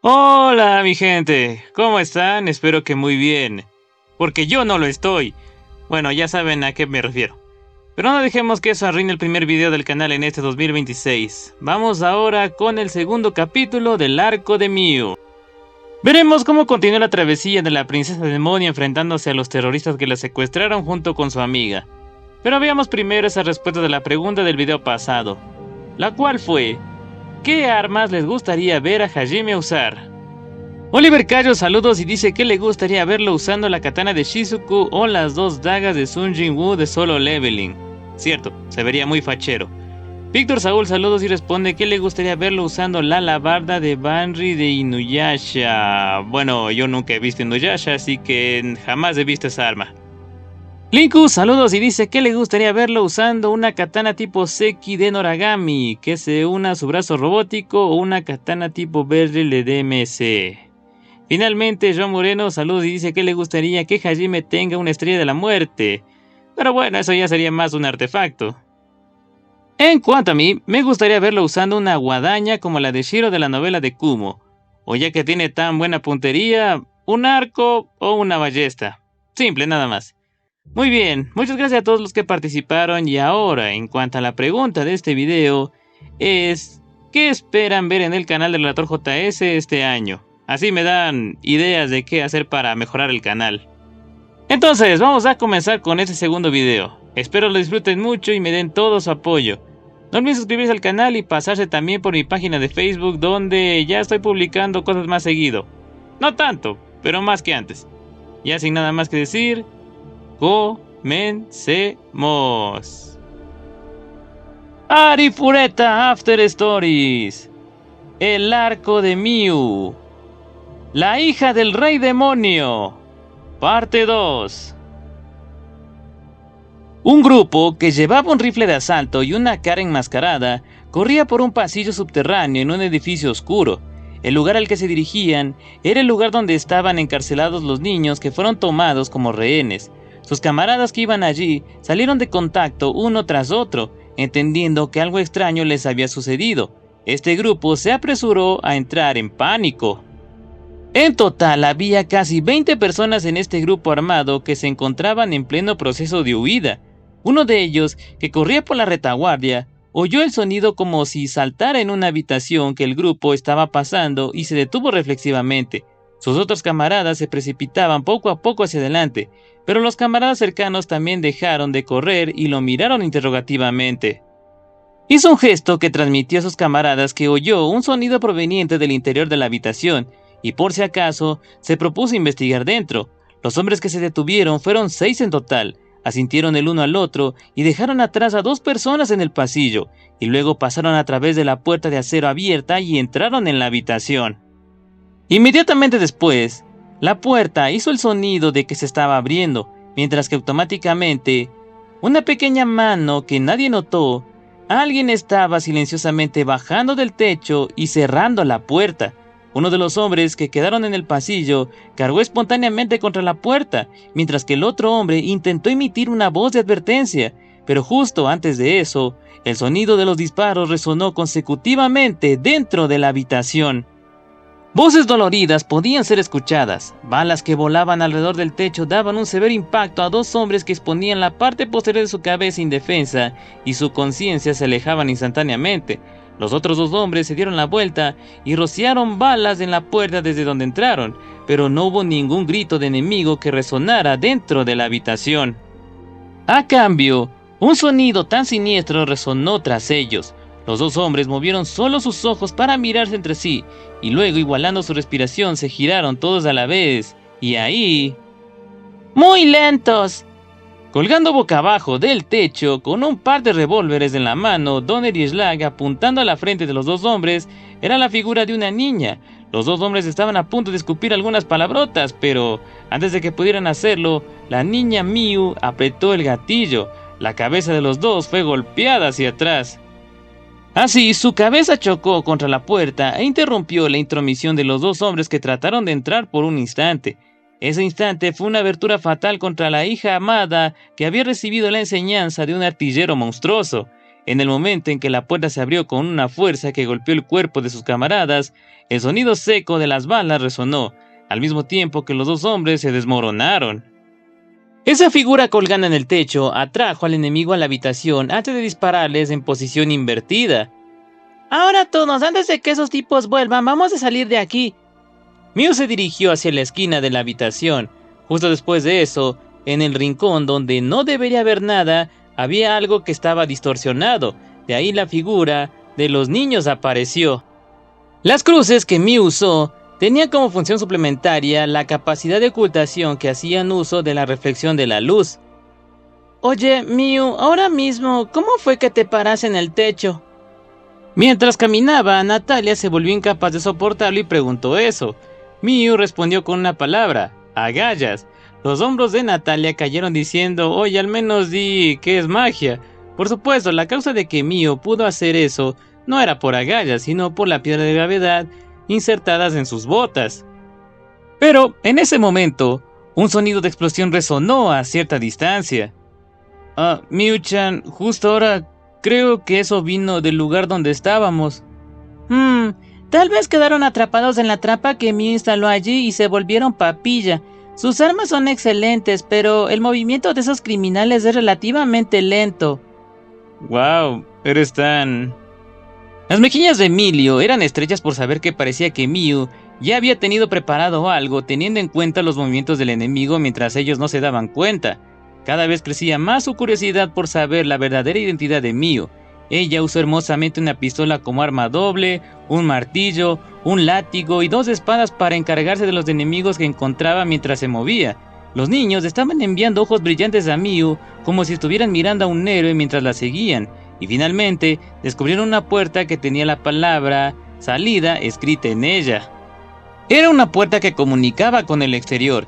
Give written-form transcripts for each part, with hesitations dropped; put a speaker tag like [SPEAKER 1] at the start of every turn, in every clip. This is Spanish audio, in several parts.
[SPEAKER 1] Hola, mi gente, ¿cómo están? Espero que muy bien, porque yo no lo estoy. Bueno, ya saben a qué me refiero. Pero no dejemos que eso arruine el primer video del canal en este 2026. Vamos ahora con el segundo capítulo del arco de Mew. Veremos cómo continúa la travesía de la princesa demonio enfrentándose a los terroristas que la secuestraron junto con su amiga. Pero veamos primero esa respuesta de la pregunta del video pasado, la cual fue: ¿qué armas les gustaría ver a Hajime usar? Oliver Cayo saludos y dice que le gustaría verlo usando la katana de Shizuku o las dos dagas de Sun Jin-woo de Solo Leveling. Cierto, se vería muy fachero. Víctor Saúl saludos y responde que le gustaría verlo usando la alabarda de Banri de Inuyasha. Bueno, yo nunca he visto Inuyasha, así que jamás he visto esa arma. Linku saludos y dice que le gustaría verlo usando una katana tipo Seki de Noragami, que se una a su brazo robótico, o una katana tipo Beryl de DMC. Finalmente, Joan Moreno saludos y dice que le gustaría que Hajime tenga una estrella de la muerte. Pero bueno, eso ya sería más un artefacto. En cuanto a mí, me gustaría verlo usando una guadaña como la de Shiro de la novela de Kumo. O ya que tiene tan buena puntería, un arco o una ballesta. Simple, nada más. Muy bien, muchas gracias a todos los que participaron y ahora, en cuanto a la pregunta de este video, es ¿qué esperan ver en el canal del Relator JS este año? Así me dan ideas de qué hacer para mejorar el canal. Entonces, vamos a comenzar con este segundo video. Espero lo disfruten mucho y me den todo su apoyo. No olviden suscribirse al canal y pasarse también por mi página de Facebook, donde ya estoy publicando cosas más seguido. No tanto, pero más que antes. Ya sin nada más que decir, comencemos. Arifureta After Stories. El arco de Mew. La hija del rey demonio. Parte 2. Un grupo que llevaba un rifle de asalto y una cara enmascarada corría por un pasillo subterráneo en un edificio oscuro. El lugar al que se dirigían era el lugar donde estaban encarcelados los niños que fueron tomados como rehenes. Sus camaradas que iban allí salieron de contacto uno tras otro, entendiendo que algo extraño les había sucedido. Este grupo se apresuró a entrar en pánico. En total había casi 20 personas en este grupo armado que se encontraban en pleno proceso de huida. Uno de ellos, que corría por la retaguardia, oyó el sonido como si saltara en una habitación que el grupo estaba pasando y se detuvo reflexivamente. Sus otros camaradas se precipitaban poco a poco hacia adelante, pero los camaradas cercanos también dejaron de correr y lo miraron interrogativamente. Hizo un gesto que transmitió a sus camaradas que oyó un sonido proveniente del interior de la habitación, y por si acaso, se propuso investigar dentro. Los hombres que se detuvieron fueron 6 en total, asintieron el uno al otro y dejaron atrás a 2 personas en el pasillo, y luego pasaron a través de la puerta de acero abierta y entraron en la habitación. Inmediatamente después, la puerta hizo el sonido de que se estaba abriendo, mientras que automáticamente, una pequeña mano que nadie notó, alguien estaba silenciosamente bajando del techo y cerrando la puerta. Uno de los hombres que quedaron en el pasillo cargó espontáneamente contra la puerta, mientras que el otro hombre intentó emitir una voz de advertencia, pero justo antes de eso, el sonido de los disparos resonó consecutivamente dentro de la habitación. Voces doloridas podían ser escuchadas, balas que volaban alrededor del techo daban un severo impacto a 2 hombres que exponían la parte posterior de su cabeza indefensa y su conciencia se alejaban instantáneamente. Los otros 2 hombres se dieron la vuelta y rociaron balas en la puerta desde donde entraron, pero no hubo ningún grito de enemigo que resonara dentro de la habitación. A cambio, un sonido tan siniestro resonó tras ellos. Los 2 hombres movieron solo sus ojos para mirarse entre sí, y luego, igualando su respiración, se giraron todos a la vez, y ahí... ¡Muy lentos! Colgando boca abajo del techo, con un par de revólveres en la mano, Donner y Slag apuntando a la frente de los 2 hombres, era la figura de una niña. Los 2 hombres estaban a punto de escupir algunas palabrotas, pero antes de que pudieran hacerlo, la niña Mew apretó el gatillo. La cabeza de los 2 fue golpeada hacia atrás. Así, su cabeza chocó contra la puerta e interrumpió la intromisión de los 2 hombres que trataron de entrar por un instante. Ese instante fue una abertura fatal contra la hija amada que había recibido la enseñanza de un artillero monstruoso. En el momento en que la puerta se abrió con una fuerza que golpeó el cuerpo de sus camaradas, el sonido seco de las balas resonó, al mismo tiempo que los dos hombres se desmoronaron. Esa figura colgando en el techo atrajo al enemigo a la habitación antes de dispararles en posición invertida.
[SPEAKER 2] Ahora todos, antes de que esos tipos vuelvan, vamos a salir de aquí.
[SPEAKER 1] Mew se dirigió hacia la esquina de la habitación. Justo después de eso, en el rincón donde no debería haber nada, había algo que estaba distorsionado. De ahí la figura de los niños apareció. Las cruces que Mew usó tenían como función suplementaria la capacidad de ocultación que hacían uso de la reflexión de la luz.
[SPEAKER 2] Oye, Mew, ahora mismo, ¿cómo fue que te paraste en el techo?
[SPEAKER 1] Mientras caminaba, Natalia se volvió incapaz de soportarlo y preguntó eso. Mew respondió con una palabra: agallas. Los hombros de Natalia cayeron diciendo: oye, al menos di que es magia. Por supuesto, la causa de que Mew pudo hacer eso no era por agallas, sino por la piedra de gravedad insertadas en sus botas. Pero, en ese momento, un sonido de explosión resonó a cierta distancia. Mew-chan, justo ahora creo que eso vino del lugar donde estábamos.
[SPEAKER 2] Tal vez quedaron atrapados en la trampa que Mew instaló allí y se volvieron papilla. Sus armas son excelentes, pero el movimiento de esos criminales es relativamente lento.
[SPEAKER 1] Wow, eres tan... Las mejillas de Emilio eran estrechas por saber que parecía que Mew ya había tenido preparado algo, teniendo en cuenta los movimientos del enemigo mientras ellos no se daban cuenta. Cada vez crecía más su curiosidad por saber la verdadera identidad de Mew. Ella usó hermosamente una pistola como arma doble, un martillo, un látigo y 2 espadas para encargarse de los enemigos que encontraba mientras se movía. Los niños estaban enviando ojos brillantes a Mew como si estuvieran mirando a un héroe mientras la seguían, y finalmente descubrieron una puerta que tenía la palabra salida escrita en ella. Era una puerta que comunicaba con el exterior.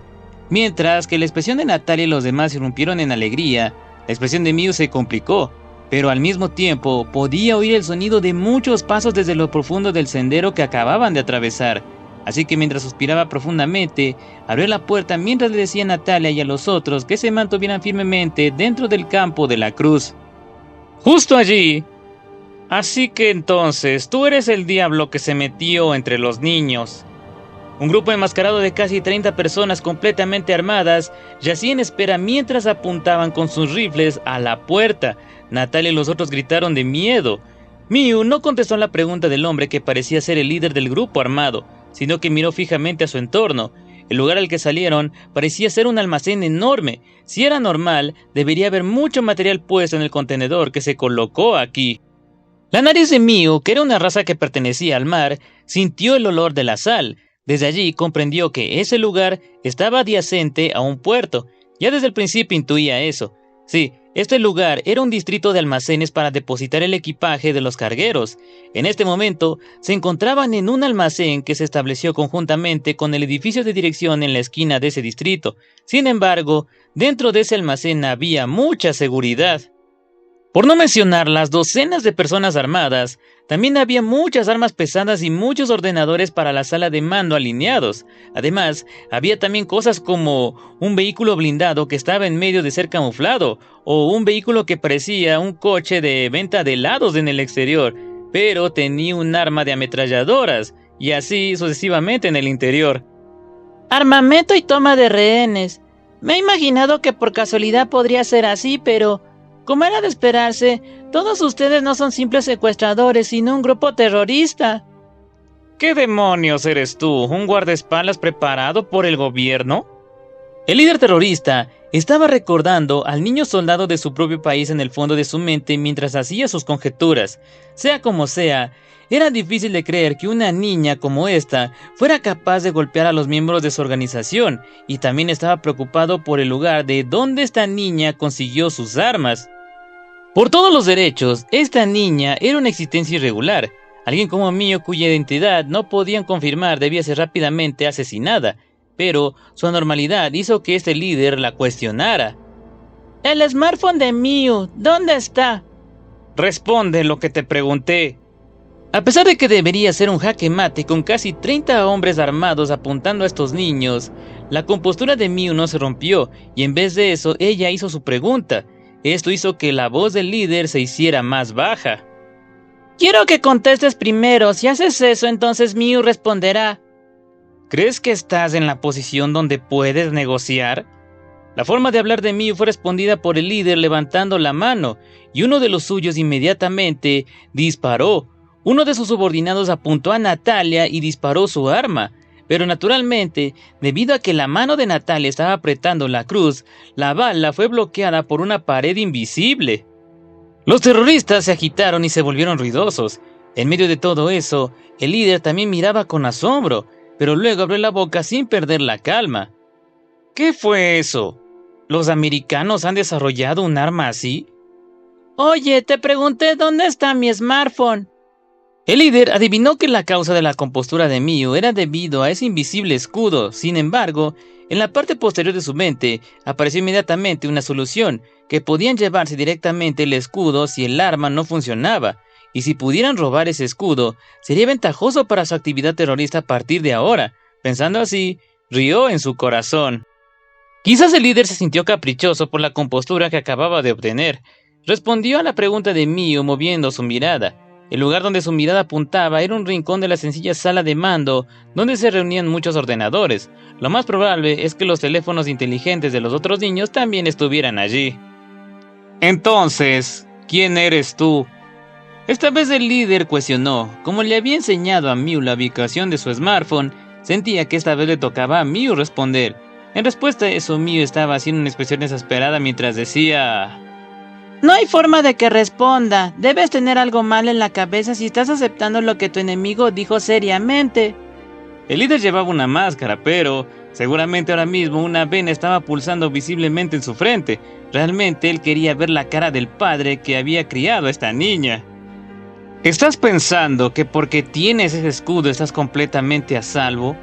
[SPEAKER 1] Mientras que la expresión de Natalia y los demás irrumpieron en alegría, la expresión de Mew se complicó, pero al mismo tiempo podía oír el sonido de muchos pasos desde lo profundo del sendero que acababan de atravesar. Así que mientras suspiraba profundamente, abrió la puerta mientras le decía a Natalia y a los otros que se mantuvieran firmemente dentro del campo de la cruz. Justo allí. Así que entonces, tú eres el diablo que se metió entre los niños. Un grupo enmascarado de casi 30 personas completamente armadas yacía en espera mientras apuntaban con sus rifles a la puerta. Natalia y los otros gritaron de miedo. Mew no contestó a la pregunta del hombre que parecía ser el líder del grupo armado, sino que miró fijamente a su entorno. El lugar al que salieron parecía ser un almacén enorme. Si era normal, debería haber mucho material puesto en el contenedor que se colocó aquí. La nariz de Mew, que era una raza que pertenecía al mar, sintió el olor de la sal. Desde allí comprendió que ese lugar estaba adyacente a un puerto. Ya desde el principio intuía eso. Sí, este lugar era un distrito de almacenes para depositar el equipaje de los cargueros. En este momento, se encontraban en un almacén que se estableció conjuntamente con el edificio de dirección en la esquina de ese distrito. Sin embargo, dentro de ese almacén había mucha seguridad. Por no mencionar las docenas de personas armadas, también había muchas armas pesadas y muchos ordenadores para la sala de mando alineados. Además, había también cosas como un vehículo blindado que estaba en medio de ser camuflado, o un vehículo que parecía un coche de venta de helados en el exterior, pero tenía un arma de ametralladoras, y así sucesivamente en el interior.
[SPEAKER 2] Armamento y toma de rehenes. Me he imaginado que por casualidad podría ser así, pero... como era de esperarse, todos ustedes no son simples secuestradores, sino un grupo terrorista.
[SPEAKER 1] ¿Qué demonios eres tú? ¿Un guardaespaldas preparado por el gobierno? El líder terrorista estaba recordando al niño soldado de su propio país en el fondo de su mente mientras hacía sus conjeturas. Sea como sea, era difícil de creer que una niña como esta fuera capaz de golpear a los miembros de su organización, y también estaba preocupado por el lugar de donde esta niña consiguió sus armas. Por todos los derechos, esta niña era una existencia irregular. Alguien como Mew, cuya identidad no podían confirmar, debía ser rápidamente asesinada, pero su anormalidad hizo que este líder la cuestionara.
[SPEAKER 2] El smartphone de Mew, ¿dónde está?
[SPEAKER 1] Responde lo que te pregunté. A pesar de que debería ser un jaque mate con casi 30 hombres armados apuntando a estos niños, la compostura de Mew no se rompió, y en vez de eso ella hizo su pregunta. Esto hizo que la voz del líder se hiciera más baja.
[SPEAKER 2] Quiero que contestes primero. Si haces eso, entonces Miu responderá.
[SPEAKER 1] ¿Crees que estás en la posición donde puedes negociar? La forma de hablar de Miu fue respondida por el líder levantando la mano, y uno de los suyos inmediatamente disparó. Uno de sus subordinados apuntó a Natalia y disparó su arma, pero naturalmente, debido a que la mano de Natalia estaba apretando la cruz, la bala fue bloqueada por una pared invisible. Los terroristas se agitaron y se volvieron ruidosos. En medio de todo eso, el líder también miraba con asombro, pero luego abrió la boca sin perder la calma. ¿Qué fue eso? ¿Los americanos han desarrollado un arma así?
[SPEAKER 2] Oye, te pregunté dónde está mi smartphone.
[SPEAKER 1] El líder adivinó que la causa de la compostura de Miu era debido a ese invisible escudo. Sin embargo, en la parte posterior de su mente apareció inmediatamente una solución, que podían llevarse directamente el escudo si el arma no funcionaba, y si pudieran robar ese escudo, sería ventajoso para su actividad terrorista a partir de ahora. Pensando así, rió en su corazón. Quizás el líder se sintió caprichoso por la compostura que acababa de obtener. Respondió a la pregunta de Miu moviendo su mirada. El lugar donde su mirada apuntaba era un rincón de la sencilla sala de mando donde se reunían muchos ordenadores. Lo más probable es que los teléfonos inteligentes de los otros niños también estuvieran allí. Entonces, ¿quién eres tú? Esta vez el líder cuestionó. Como le había enseñado a Miu la ubicación de su smartphone, sentía que esta vez le tocaba a Miu responder. En respuesta a eso, Miu estaba haciendo una expresión desesperada mientras decía...
[SPEAKER 2] No hay forma de que responda. Debes tener algo mal en la cabeza si estás aceptando lo que tu enemigo dijo seriamente.
[SPEAKER 1] El líder llevaba una máscara, pero seguramente ahora mismo una vena estaba pulsando visiblemente en su frente. Realmente él quería ver la cara del padre que había criado a esta niña. ¿Estás pensando que porque tienes ese escudo estás completamente a salvo?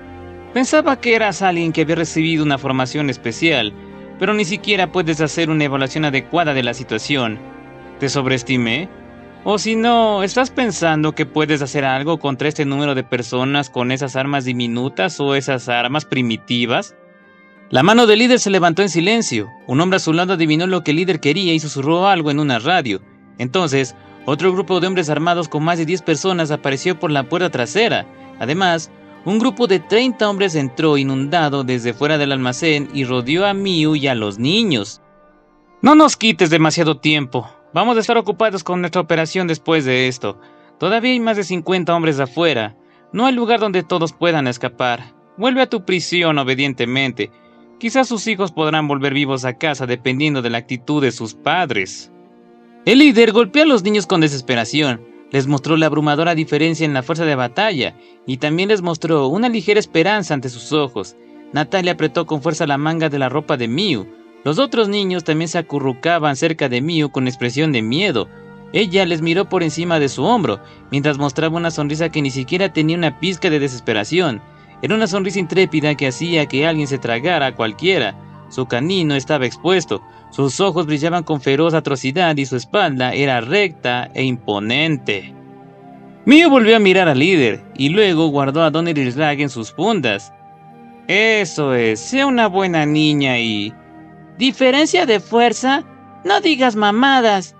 [SPEAKER 1] Pensaba que eras alguien que había recibido una formación especial, pero ni siquiera puedes hacer una evaluación adecuada de la situación. ¿Te sobreestimé? O si no, ¿estás pensando que puedes hacer algo contra este número de personas con esas armas diminutas o esas armas primitivas? La mano del líder se levantó en silencio. Un hombre a su lado adivinó lo que el líder quería y susurró algo en una radio. Entonces, otro grupo de hombres armados con más de 10 personas apareció por la puerta trasera. Además, un grupo de 30 hombres entró inundado desde fuera del almacén y rodeó a Miu y a los niños. No nos quites demasiado tiempo. Vamos a estar ocupados con nuestra operación después de esto. Todavía hay más de 50 hombres afuera. No hay lugar donde todos puedan escapar. Vuelve a tu prisión obedientemente. Quizás sus hijos podrán volver vivos a casa dependiendo de la actitud de sus padres. El líder golpeó a los niños con desesperación. Les mostró la abrumadora diferencia en la fuerza de batalla y también les mostró una ligera esperanza ante sus ojos. Natalia apretó con fuerza la manga de la ropa de Miu. Los otros niños también se acurrucaban cerca de Miu con expresión de miedo. Ella les miró por encima de su hombro, mientras mostraba una sonrisa que ni siquiera tenía una pizca de desesperación. Era una sonrisa intrépida que hacía que alguien se tragara a cualquiera. Su canino estaba expuesto, sus ojos brillaban con feroz atrocidad y su espalda era recta e imponente. Miu volvió a mirar al líder y luego guardó a Donner y Slag en sus fundas. Eso es, sea una buena niña y...
[SPEAKER 2] ¿Diferencia de fuerza? No digas mamadas.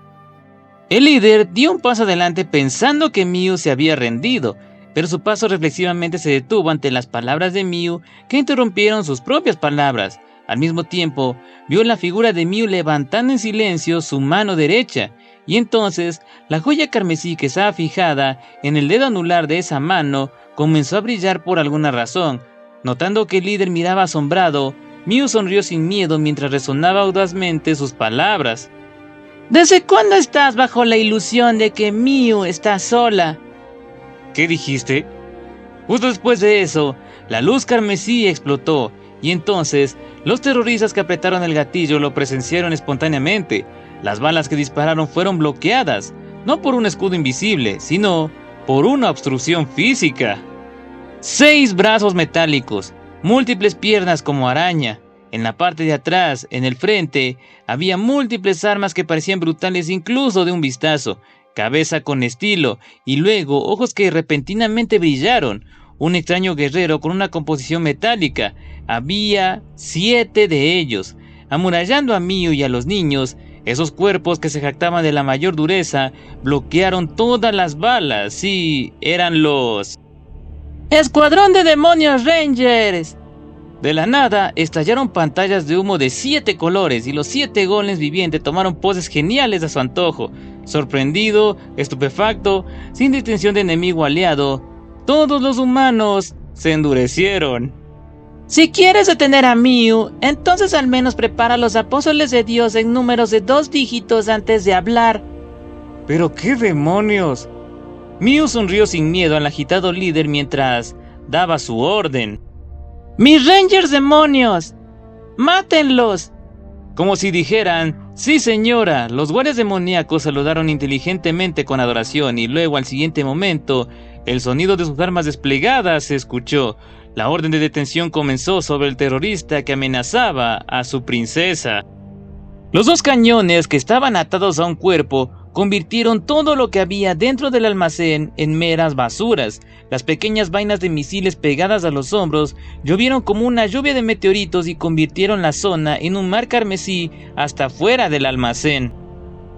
[SPEAKER 1] El líder dio un paso adelante pensando que Miu se había rendido, pero su paso reflexivamente se detuvo ante las palabras de Miu que interrumpieron sus propias palabras. Al mismo tiempo, vio la figura de Miu levantando en silencio su mano derecha, y entonces la joya carmesí que estaba fijada en el dedo anular de esa mano comenzó a brillar por alguna razón. Notando que el líder miraba asombrado, Miu sonrió sin miedo mientras resonaba audazmente sus palabras.
[SPEAKER 2] ¿Desde cuándo estás bajo la ilusión de que Miu está sola?
[SPEAKER 1] ¿Qué dijiste? Justo después de eso, la luz carmesí explotó, y entonces los terroristas que apretaron el gatillo lo presenciaron espontáneamente. Las balas que dispararon fueron bloqueadas, no por un escudo invisible, sino por una obstrucción física. 6 brazos metálicos, múltiples piernas como araña. En la parte de atrás, en el frente, había múltiples armas que parecían brutales incluso de un vistazo. Cabeza con estilo, y luego ojos que repentinamente brillaron. Un extraño guerrero con una composición metálica. Había 7 de ellos. Amurallando a Miu y a los niños, Esos cuerpos que se jactaban de la mayor dureza bloquearon todas las balas. Sí, eran los...
[SPEAKER 2] ¡Escuadrón de demonios Rangers!
[SPEAKER 1] De la nada, estallaron pantallas de humo de 7 colores y los 7 golems vivientes tomaron poses geniales a su antojo. Sorprendido, estupefacto, sin distinción de enemigo o aliado, todos los humanos se endurecieron.
[SPEAKER 2] Si quieres detener a Miu, entonces al menos prepara a los apóstoles de Dios en números de 2 dígitos antes de hablar.
[SPEAKER 1] ¿Pero qué demonios? Miu sonrió sin miedo al agitado líder mientras daba su orden.
[SPEAKER 2] ¡Mis Rangers demonios! ¡Mátenlos!
[SPEAKER 1] Como si dijeran, sí señora. Los guardias demoníacos saludaron inteligentemente con adoración y luego al siguiente momento, el sonido de sus armas desplegadas se escuchó. La orden de detención comenzó sobre el terrorista que amenazaba a su princesa. Los 2 cañones que estaban atados a un cuerpo convirtieron todo lo que había dentro del almacén en meras basuras. Las pequeñas vainas de misiles pegadas a los hombros llovieron como una lluvia de meteoritos y convirtieron la zona en un mar carmesí hasta fuera del almacén.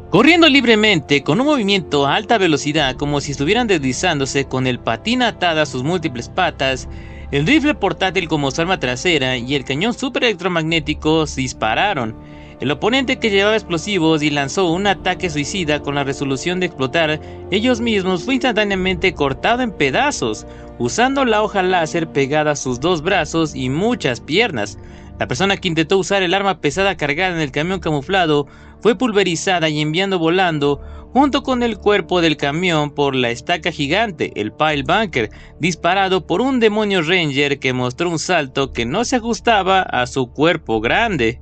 [SPEAKER 1] Corriendo libremente, con un movimiento a alta velocidad como si estuvieran deslizándose con el patín atada a sus múltiples patas, el rifle portátil como su arma trasera y el cañón super electromagnético dispararon. El oponente, que llevaba explosivos y lanzó un ataque suicida con la resolución de explotar ellos mismos, fue instantáneamente cortado en pedazos, usando la hoja láser pegada a sus 2 brazos y muchas piernas. La persona que intentó usar el arma pesada cargada en el camión camuflado fue pulverizada y enviando volando junto con el cuerpo del camión por la estaca gigante, el Pile Bunker, disparado por un demonio Ranger que mostró un salto que no se ajustaba a su cuerpo grande.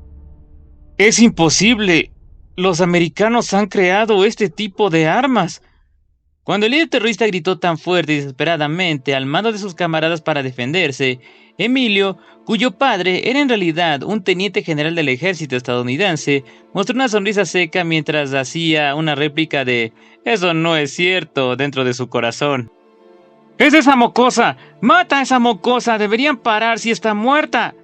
[SPEAKER 1] ¡Es imposible! Los americanos han creado este tipo de armas. Cuando el líder terrorista gritó tan fuerte y desesperadamente al mando de sus camaradas para defenderse, Emilio, cuyo padre era en realidad un teniente general del ejército estadounidense, mostró una sonrisa seca mientras hacía una réplica de «Eso no es cierto» dentro de su corazón. ¡Es esa mocosa! ¡Mata a esa mocosa! ¡Deberían parar si está muerta!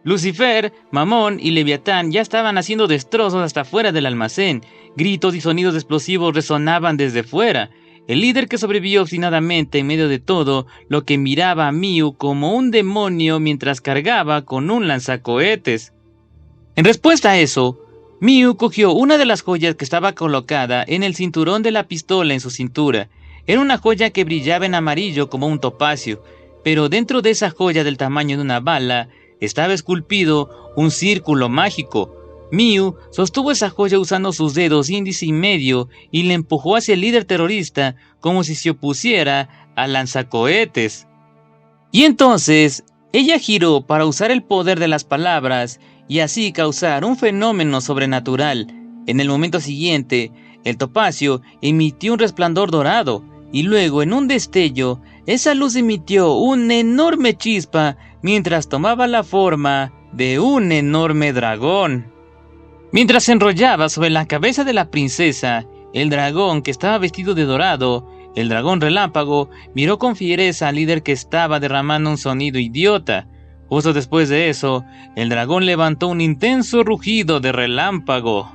[SPEAKER 1] Lucifer, Mamón y Leviatán ya estaban haciendo destrozos hasta fuera del almacén. Gritos y sonidos explosivos resonaban desde fuera. El líder, que sobrevivió obstinadamente en medio de todo, lo que miraba a Miu como un demonio mientras cargaba con un lanzacohetes. En respuesta a eso, Miu cogió una de las joyas que estaba colocada en el cinturón de la pistola en su cintura. Era una joya que brillaba en amarillo como un topacio, pero dentro de esa joya del tamaño de una bala estaba esculpido un círculo mágico. Miu sostuvo esa joya usando sus dedos índice y medio y le empujó hacia el líder terrorista como si se opusiera al lanzacohetes. Y entonces, ella giró para usar el poder de las palabras y así causar un fenómeno sobrenatural. En el momento siguiente, el topacio emitió un resplandor dorado y luego, en un destello, esa luz emitió una enorme chispa mientras tomaba la forma de un enorme dragón. Mientras se enrollaba sobre la cabeza de la princesa, el dragón, que estaba vestido de dorado, el dragón relámpago, miró con fiereza al líder que estaba derramando un sonido idiota. Justo después de eso, el dragón levantó un intenso rugido de relámpago.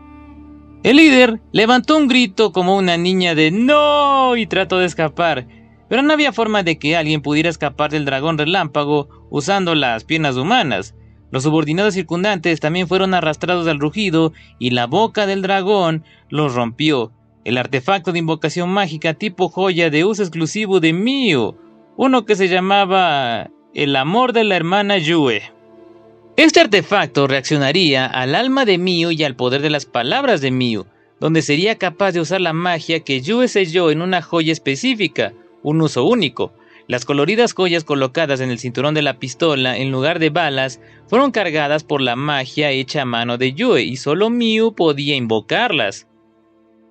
[SPEAKER 1] El líder levantó un grito como una niña de ¡no! Y trató de escapar, pero no había forma de que alguien pudiera escapar del dragón relámpago usando las piernas humanas. Los subordinados circundantes también fueron arrastrados al rugido y la boca del dragón los rompió. El artefacto de invocación mágica tipo joya de uso exclusivo de Miu, uno que se llamaba el amor de la hermana Yue. Este artefacto reaccionaría al alma de Miu y al poder de las palabras de Miu, donde sería capaz de usar la magia que Yue selló en una joya específica, un uso único. Las coloridas joyas colocadas en el cinturón de la pistola en lugar de balas fueron cargadas por la magia hecha a mano de Yue y solo Miu podía invocarlas.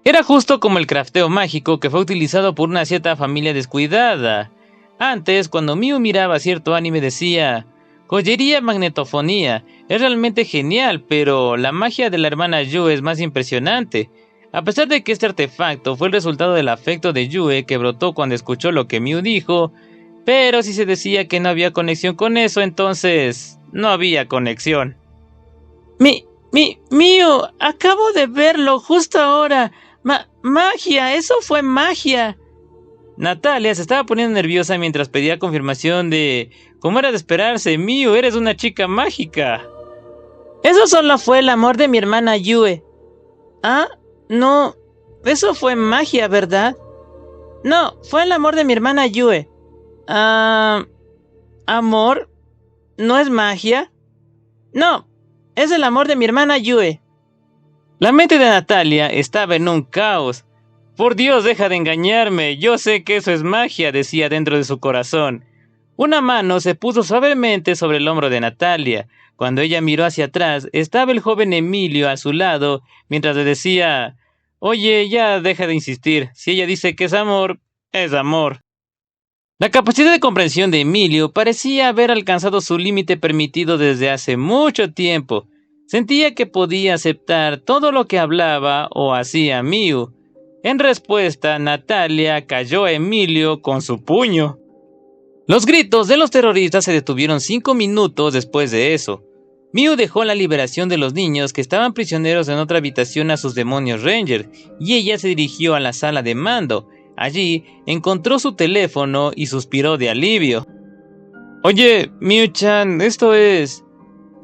[SPEAKER 1] Era justo como el crafteo mágico que fue utilizado por una cierta familia descuidada. Antes, cuando Miu miraba cierto anime decía: «Joyería magnetofonía, es realmente genial, pero la magia de la hermana Yue es más impresionante». A pesar de que este artefacto fue el resultado del afecto de Yue que brotó cuando escuchó lo que Miu dijo, pero si se decía que no había conexión con eso, entonces no había conexión.
[SPEAKER 2] Miu, acabo de verlo justo ahora. Magia, eso fue magia.
[SPEAKER 1] Natalia se estaba poniendo nerviosa mientras pedía confirmación de... ¿Cómo era de esperarse? Miu, eres una chica mágica.
[SPEAKER 2] Eso solo fue el amor de mi hermana Yue. Ah, no, eso fue magia, ¿verdad? No, fue el amor de mi hermana Yue. ¿Amor? ¿No es magia? No, es el amor de mi hermana Yue.
[SPEAKER 1] La mente de Natalia estaba en un caos. Por Dios, deja de engañarme, yo sé que eso es magia, decía dentro de su corazón. Una mano se puso suavemente sobre el hombro de Natalia. Cuando ella miró hacia atrás, estaba el joven Emilio a su lado, mientras le decía: «Oye, ya deja de insistir, si ella dice que es amor, es amor». La capacidad de comprensión de Emilio parecía haber alcanzado su límite permitido desde hace mucho tiempo. Sentía que podía aceptar todo lo que hablaba o hacía Miu. En respuesta, Natalia cayó a Emilio con su puño. Los gritos de los terroristas se detuvieron 5 minutos después de eso. Miu dejó la liberación de los niños que estaban prisioneros en otra habitación a sus demonios Ranger, y ella se dirigió a la sala de mando. Allí encontró su teléfono y suspiró de alivio. «Oye, Miu-chan, esto es...».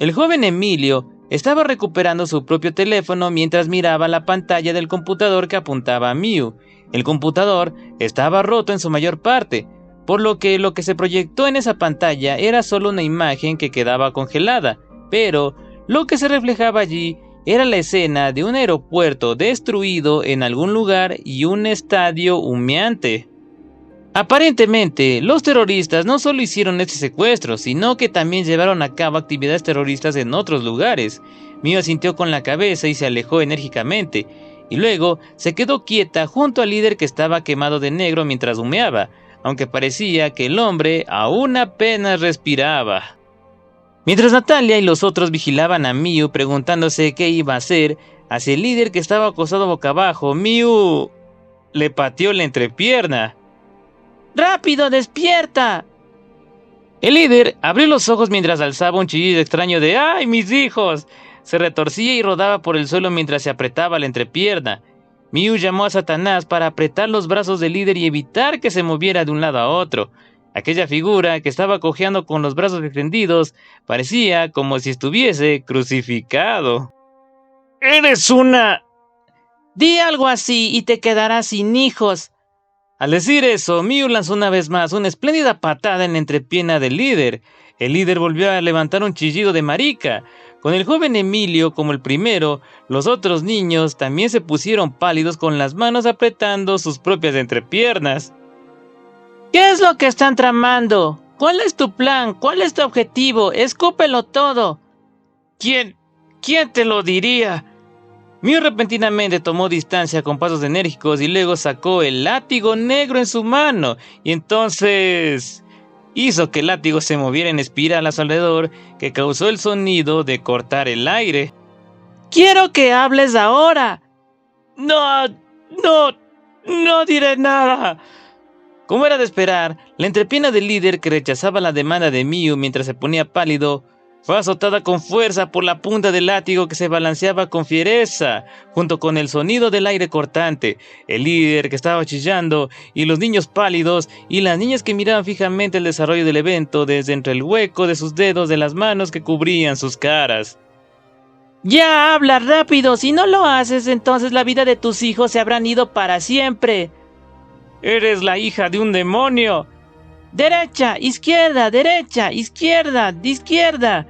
[SPEAKER 1] El joven Emilio estaba recuperando su propio teléfono mientras miraba la pantalla del computador que apuntaba a Miu. El computador estaba roto en su mayor parte, por lo que se proyectó en esa pantalla era solo una imagen que quedaba congelada, pero lo que se reflejaba allí era la escena de un aeropuerto destruido en algún lugar y un estadio humeante. Aparentemente, los terroristas no solo hicieron este secuestro, sino que también llevaron a cabo actividades terroristas en otros lugares. Miu asintió con la cabeza y se alejó enérgicamente, y luego se quedó quieta junto al líder que estaba quemado de negro mientras humeaba, aunque parecía que el hombre aún apenas respiraba. Mientras Natalia y los otros vigilaban a Miu preguntándose qué iba a hacer, hacia el líder que estaba acostado boca abajo, Miu le pateó la entrepierna.
[SPEAKER 2] ¡Rápido, despierta!
[SPEAKER 1] El líder abrió los ojos mientras alzaba un chillido extraño de ¡ay, mis hijos! Se retorcía y rodaba por el suelo mientras se apretaba la entrepierna. Miu llamó a Satanás para apretar los brazos del líder y evitar que se moviera de un lado a otro. Aquella figura que estaba cojeando con los brazos extendidos parecía como si estuviese crucificado. ¡Eres una...!
[SPEAKER 2] Di algo así y te quedarás sin hijos.
[SPEAKER 1] Al decir eso, Miu lanzó una vez más una espléndida patada en la entrepierna del líder. El líder volvió a levantar un chillido de marica. Con el joven Emilio como el primero, los otros niños también se pusieron pálidos con las manos apretando sus propias entrepiernas.
[SPEAKER 2] ¿Qué es lo que están tramando? ¿Cuál es tu plan? ¿Cuál es tu objetivo? Escúpelo todo.
[SPEAKER 1] ¿Quién te lo diría? Miu repentinamente tomó distancia con pasos enérgicos y luego sacó el látigo negro en su mano, y entonces hizo que el látigo se moviera en espiral a su alrededor, que causó el sonido de cortar el aire.
[SPEAKER 2] ¡Quiero que hables ahora!
[SPEAKER 1] No diré nada. Como era de esperar, la entrepierna del líder, que rechazaba la demanda de Miu mientras se ponía pálido, fue azotada con fuerza por la punta del látigo que se balanceaba con fiereza, junto con el sonido del aire cortante, el líder que estaba chillando, y los niños pálidos, y las niñas que miraban fijamente el desarrollo del evento desde entre el hueco de sus dedos de las manos que cubrían sus caras.
[SPEAKER 2] ¡Ya habla rápido! Si no lo haces, entonces la vida de tus hijos se habrán ido para siempre.
[SPEAKER 1] ¡Eres la hija de un demonio!
[SPEAKER 2] ¡Derecha, izquierda, derecha, izquierda, de izquierda!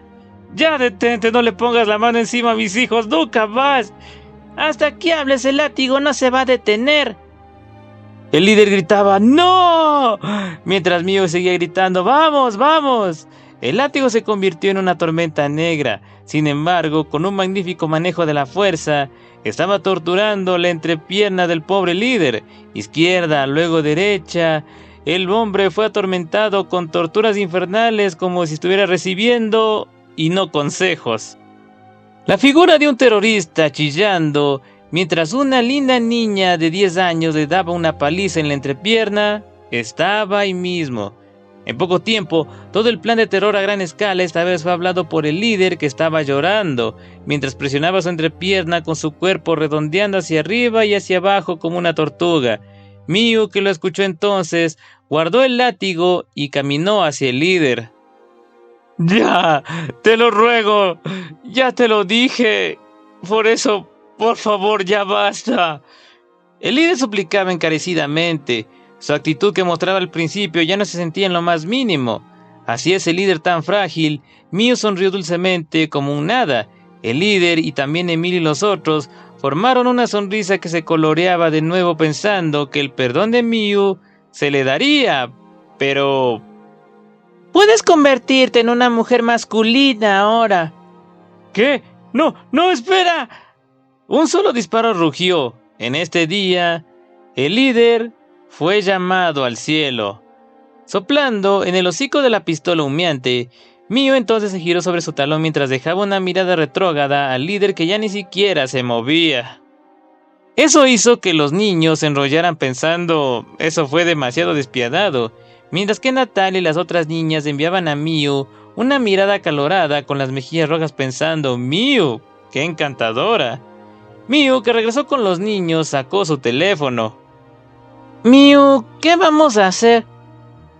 [SPEAKER 1] ¡Ya detente! ¡No le pongas la mano encima a mis hijos! ¡Nunca más!
[SPEAKER 2] Hasta que hables el látigo no se va a detener.
[SPEAKER 1] El líder gritaba ¡no!, mientras Miu seguía gritando ¡vamos, vamos! El látigo se convirtió en una tormenta negra. Sin embargo, con un magnífico manejo de la fuerza, estaba torturando la entrepierna del pobre líder. Izquierda, luego derecha. El hombre fue atormentado con torturas infernales como si estuviera recibiendo y no consejos. La figura de un terrorista chillando mientras una linda niña de 10 años le daba una paliza en la entrepierna estaba ahí mismo. En poco tiempo, todo el plan de terror a gran escala esta vez fue hablado por el líder, que estaba llorando, mientras presionaba su entrepierna con su cuerpo redondeando hacia arriba y hacia abajo como una tortuga. Miu, que lo escuchó entonces, guardó el látigo y caminó hacia el líder. ¡Ya! ¡Te lo ruego! ¡Ya te lo dije! Por eso, por favor, ya basta. El líder suplicaba encarecidamente. Su actitud, que mostraba al principio, ya no se sentía en lo más mínimo. Así es el líder tan frágil. Miu sonrió dulcemente como un nada. El líder y también Emil y los otros formaron una sonrisa que se coloreaba de nuevo, pensando que el perdón de Miu se le daría. Pero...
[SPEAKER 2] Puedes convertirte en una mujer masculina ahora.
[SPEAKER 1] ¿Qué? ¡No! ¡No, espera! Un solo disparo rugió. En este día, el líder fue llamado al cielo. Soplando en el hocico de la pistola humeante, Miu entonces se giró sobre su talón mientras dejaba una mirada retrógrada al líder, que ya ni siquiera se movía. Eso hizo que los niños se enrollaran pensando, eso fue demasiado despiadado, mientras que Natalia y las otras niñas enviaban a Miu una mirada acalorada con las mejillas rojas pensando, Miu, qué encantadora. Miu, que regresó con los niños, sacó su teléfono.
[SPEAKER 2] Miu, ¿qué vamos a hacer?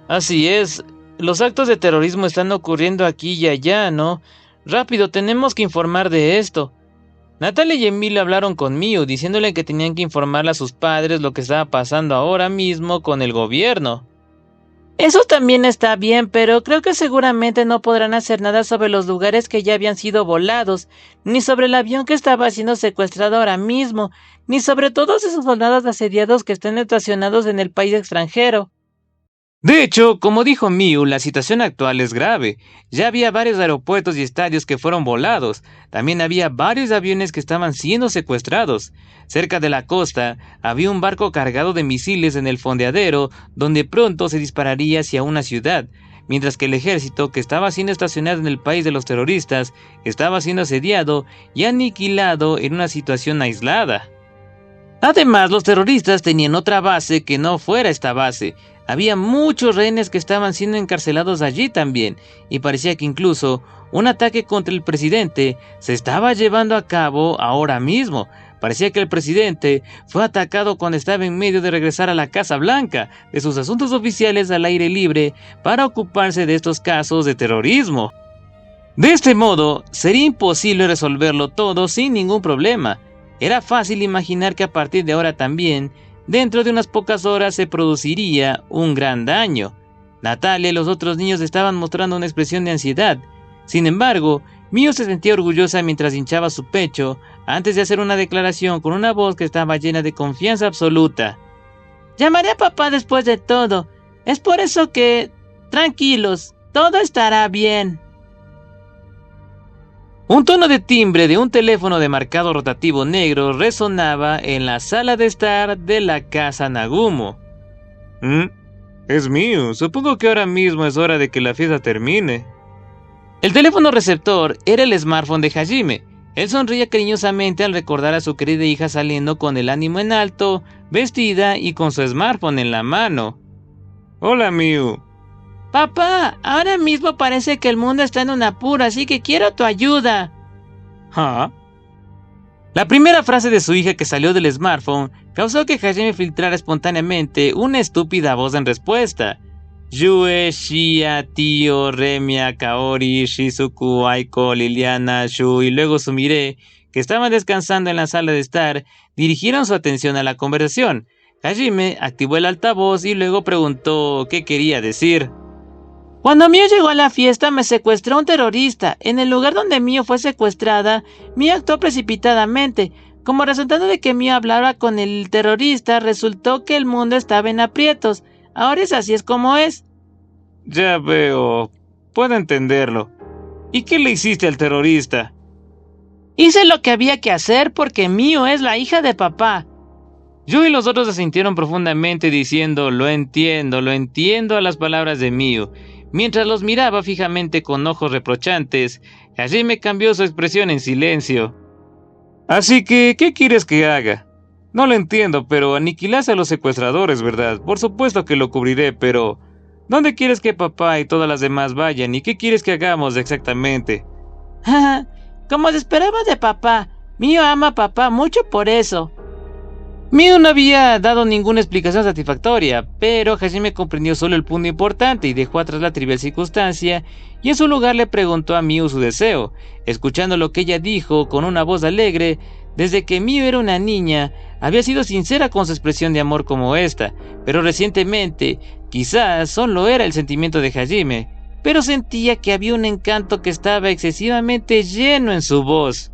[SPEAKER 1] Así es, los actos de terrorismo están ocurriendo aquí y allá, ¿no? Rápido, tenemos que informar de esto. Natalia y Emil hablaron con Miu, diciéndole que tenían que informarle a sus padres lo que estaba pasando ahora mismo con el gobierno.
[SPEAKER 2] Eso también está bien, pero creo que seguramente no podrán hacer nada sobre los lugares que ya habían sido volados, ni sobre el avión que estaba siendo secuestrado ahora mismo, ni sobre todos esos soldados asediados que están estacionados en el país extranjero.
[SPEAKER 1] De hecho, como dijo Miu, la situación actual es grave. Ya había varios aeropuertos y estadios que fueron volados. También había varios aviones que estaban siendo secuestrados. Cerca de la costa, había un barco cargado de misiles en el fondeadero, donde pronto se dispararía hacia una ciudad, mientras que el ejército, que estaba siendo estacionado en el país de los terroristas, estaba siendo asediado y aniquilado en una situación aislada. Además, los terroristas tenían otra base que no fuera esta base. Había muchos rehenes que estaban siendo encarcelados allí también, y parecía que incluso un ataque contra el presidente se estaba llevando a cabo ahora mismo. Parecía que el presidente fue atacado cuando estaba en medio de regresar a la Casa Blanca de sus asuntos oficiales al aire libre para ocuparse de estos casos de terrorismo. De este modo, sería imposible resolverlo todo sin ningún problema. Era fácil imaginar que a partir de ahora también, dentro de unas pocas horas, se produciría un gran daño. Natalia y los otros niños estaban mostrando una expresión de ansiedad. Sin embargo, Miu se sentía orgullosa mientras hinchaba su pecho antes de hacer una declaración con una voz que estaba llena de confianza absoluta.
[SPEAKER 2] Llamaré a papá después de todo. Es por eso que... Tranquilos, todo estará bien.
[SPEAKER 1] Un tono de timbre de un teléfono de marcado rotativo negro resonaba en la sala de estar de la casa Nagumo. Es mío. Supongo que ahora mismo es hora de que la fiesta termine. El teléfono receptor era el smartphone de Hajime. Él sonreía cariñosamente al recordar a su querida hija saliendo con el ánimo en alto, vestida y con su smartphone en la mano. Hola, Miu.
[SPEAKER 2] Papá, ahora mismo parece que el mundo está en un apuro, así que quiero tu ayuda.
[SPEAKER 1] ¿Ah? La primera frase de su hija que salió del smartphone causó que Hajime filtrara espontáneamente una estúpida voz en respuesta. Yue, Shia, Tio, Remia, Kaori, Shizuku, Aiko, Liliana, Shu y luego Sumire, que estaban descansando en la sala de estar, dirigieron su atención a la conversación. Hajime activó el altavoz y luego preguntó qué quería decir.
[SPEAKER 2] Cuando Miu llegó a la fiesta me secuestró un terrorista. En el lugar donde Miu fue secuestrada, Miu actuó precipitadamente. Como resultado de que Miu hablara con el terrorista, resultó que el mundo estaba en aprietos. Ahora es así es como es.
[SPEAKER 1] Ya veo. Puedo entenderlo. ¿Y qué le hiciste al terrorista?
[SPEAKER 2] Hice lo que había que hacer porque Miu es la hija de papá.
[SPEAKER 1] Yo y los otros asintieron profundamente diciendo lo entiendo a las palabras de Miu. Mientras los miraba fijamente con ojos reprochantes, Hajime cambió su expresión en silencio. Así que, ¿qué quieres que haga? No lo entiendo, pero aniquilaste a los secuestradores, ¿verdad? Por supuesto que lo cubriré, pero... ¿Dónde quieres que papá y todas las demás vayan? ¿Y qué quieres que hagamos exactamente?
[SPEAKER 2] Como se esperaba de papá. Mío ama a papá mucho por eso.
[SPEAKER 1] Miu no había dado ninguna explicación satisfactoria, pero Hajime comprendió solo el punto importante y dejó atrás la trivial circunstancia, y en su lugar le preguntó a Miu su deseo, escuchando lo que ella dijo con una voz alegre. Desde que Miu era una niña, había sido sincera con su expresión de amor como esta, pero recientemente, quizás solo era el sentimiento de Hajime, pero sentía que había un encanto que estaba excesivamente lleno en su voz.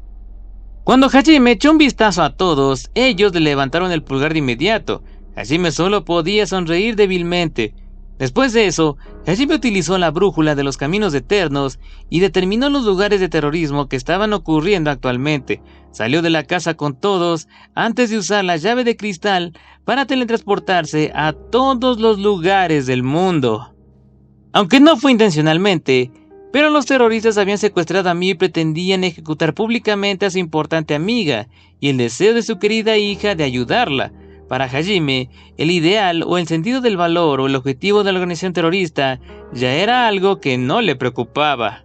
[SPEAKER 1] Cuando Hajime echó un vistazo a todos, ellos le levantaron el pulgar de inmediato. Hajime solo podía sonreír débilmente. Después de eso, Hajime utilizó la brújula de los caminos eternos y determinó los lugares de terrorismo que estaban ocurriendo actualmente. Salió de la casa con todos antes de usar la llave de cristal para teletransportarse a todos los lugares del mundo. Aunque no fue intencionalmente, pero los terroristas habían secuestrado a Miu y pretendían ejecutar públicamente a su importante amiga, y el deseo de su querida hija de ayudarla. Para Hajime, el ideal o el sentido del valor o el objetivo de la organización terrorista ya era algo que no le preocupaba.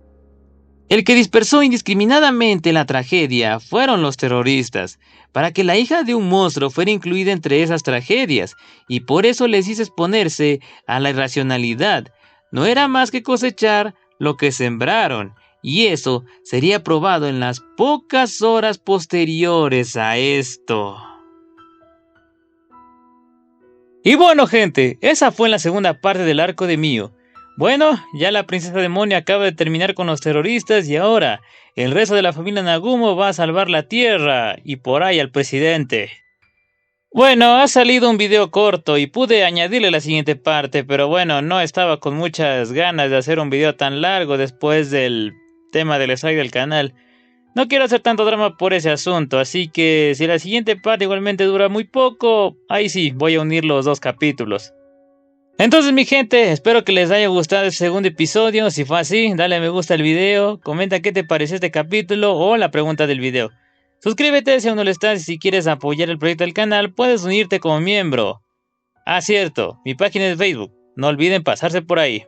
[SPEAKER 1] El que dispersó indiscriminadamente la tragedia fueron los terroristas, para que la hija de un monstruo fuera incluida entre esas tragedias, y por eso les hizo exponerse a la irracionalidad. No era más que cosechar lo que sembraron, y eso sería probado en las pocas horas posteriores a esto. Y bueno, gente, esa fue la segunda parte del arco de Miu. Bueno, ya la princesa demonio acaba de terminar con los terroristas y ahora el resto de la familia Nagumo va a salvar la tierra y por ahí al presidente. Bueno, ha salido un video corto y pude añadirle la siguiente parte, pero bueno, no estaba con muchas ganas de hacer un video tan largo después del tema del strike del canal. No quiero hacer tanto drama por ese asunto, así que si la siguiente parte igualmente dura muy poco, ahí sí, voy a unir los dos capítulos. Entonces mi gente, espero que les haya gustado el segundo episodio. Si fue así, dale a me gusta al video, comenta qué te pareció este capítulo o la pregunta del video. Suscríbete si aún no lo estás y si quieres apoyar el proyecto del canal puedes unirte como miembro. Ah, cierto, mi página de Facebook, no olviden pasarse por ahí.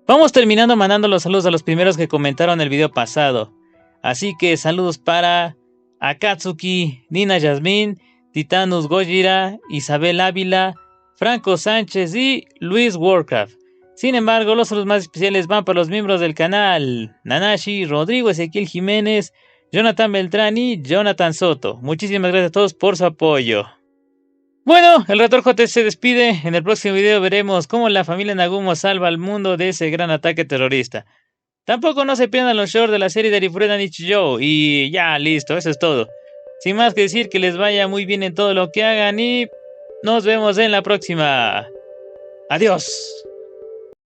[SPEAKER 1] Vamos terminando mandando los saludos a los primeros que comentaron el video pasado. Así que saludos para Akatsuki, Nina Yasmin, Titanus Gojira, Isabel Ávila, Franco Sánchez y Luis Warcraft. Sin embargo, los saludos más especiales van para los miembros del canal: Nanashi, Rodrigo Ezequiel Jiménez, Jonathan Beltrán y Jonathan Soto. Muchísimas gracias a todos por su apoyo. Bueno, el Raptor JT se despide. En el próximo video veremos cómo la familia Nagumo salva al mundo de ese gran ataque terrorista. Tampoco no se pierdan los shorts de la serie de Arifureta Nichijou. Y ya, listo, eso es todo. Sin más que decir, que les vaya muy bien en todo lo que hagan y nos vemos en la próxima. Adiós.